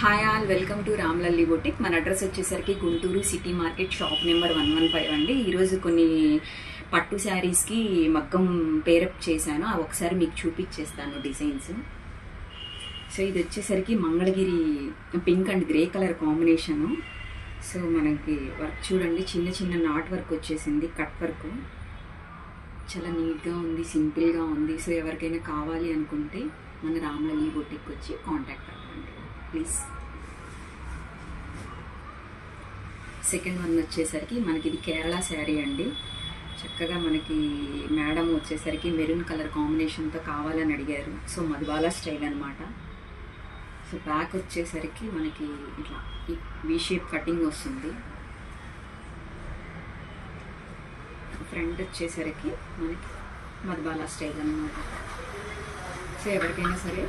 Hi all, welcome to Ramlalli boutique. మన address వచ్చేసరికి Guntur city market, shop number 115 అండి. ఈరోజు కొన్ని పట్టు శారీస్కి మగ్గం పేరప్ చేశాను, అవి ఒకసారి మీకు చూపించేస్తాను డిజైన్స్. సో ఇది వచ్చేసరికి Mangalagiri pink and grey colour combination. So మనకి వర్క్ చూడండి, చిన్న చిన్న నాట్ వర్క్ వచ్చేసింది, కట్ వర్క్ చాలా నీట్గా ఉంది, సింపుల్గా ఉంది. సో ఎవరికైనా కావాలి అనుకుంటే మన రామ్లల్లి బొటిక్ వచ్చి కాంటాక్ట్ అవ్వండి ప్లీజ్. సెకండ్ వన్ వచ్చేసరికి మనకి ఇది కేరళ శారీ అండి. చక్కగా మనకి మేడం వచ్చేసరికి మెరూన్ కలర్ కాంబినేషన్తో కావాలని అడిగారు. సో మధుబాలా స్టైల్ అనమాట. సో బ్యాక్ వచ్చేసరికి మనకి ఇట్లా వి షేప్ కటింగ్ వస్తుంది. ఫ్రంట్ వచ్చేసరికి మనకి మధుబాలా స్టైల్ అనమాట. సో ఎవరికైనా సరే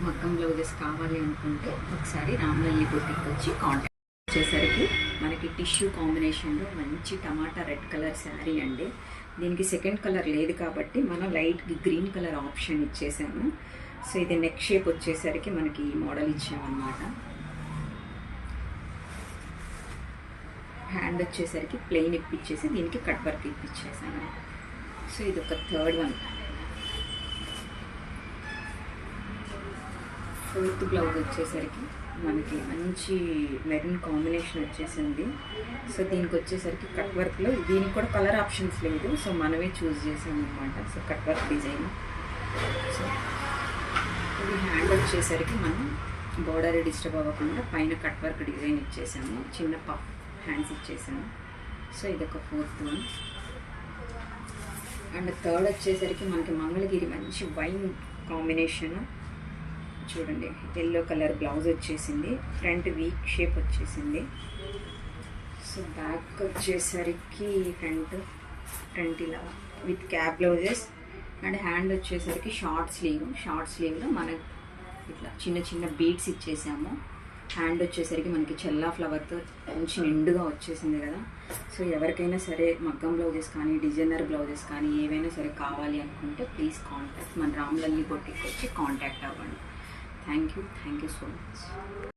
మగ్గం బ్లౌజెస్ కావాలి అనుకుంటే ఒకసారి రామ్లల్లి బొటిక్ వచ్చి కాంటాక్ట్. వచ్చేసరికి మనకి టిష్యూ కాంబినేషన్లో మంచి టమాటా రెడ్ కలర్ శారీ అండి. దీనికి సెకండ్ కలర్ లేదు కాబట్టి మనం లైట్ గ్రీన్ కలర్ ఆప్షన్ ఇచ్చేసాము. సో ఇది నెక్ షేప్ వచ్చేసరికి మనకి ఈ మోడల్ ఇచ్చామన్నమాట. హ్యాండ్ వచ్చేసరికి ప్లెయిన్ ఇప్పించేసి దీనికి కట్ వర్క్ ఇప్పించేసాను. సో ఇది ఒక థర్డ్ వన్. ఫోర్త్ బ్లౌజ్ వచ్చేసరికి మనకి మంచి మెరూన్ కాంబినేషన్ వచ్చేసింది. సో దీనికి వచ్చేసరికి కట్ వర్క్లో దీనికి కూడా కలర్ ఆప్షన్స్ లేదు, సో మనమే చూస్ చేసాం అనమాట. So cut work design. So ఇది హ్యాండ్ వచ్చేసరికి మనం బోర్డర్ డిస్టర్బ్ అవ్వకుండా పైన కట్ వర్క్ డిజైన్ ఇచ్చేసాము, చిన్న పఫ్ హ్యాండ్స్ ఇచ్చేసాము. సో ఇదొక ఫోర్త్ వన్. అండ్ థర్డ్ వచ్చేసరికి మనకి మంగళగిరి మంచి వైన్ కాంబినేషన్ చూడండి, ఎల్లో కలర్ బ్లౌజ్ వచ్చేసింది, ఫ్రంట్ వీక్ షేప్ వచ్చేసింది. సో బ్యాక్ వచ్చేసరికి ఫ్రంట్ ఇలా with cap blouses and hand వచ్చేసరికి షార్ట్ స్లీవ్లో మనకి ఇట్లా చిన్న చిన్న బీడ్స్ ఇచ్చేసాము. హ్యాండ్ వచ్చేసరికి మనకి చెల్లా ఫ్లవర్తో మంచి నిండుగా వచ్చేసింది కదా. సో ఎవరికైనా సరే మగ్గం బ్లౌజెస్ కానీ డిజైనర్ బ్లౌజెస్ కానీ ఏవైనా సరే కావాలి అనుకుంటే ప్లీజ్ కాంటాక్ట్ మన రామ్లల్లి బొటిక్ వచ్చి కాంటాక్ట్ అవ్వండి. Thank you so much.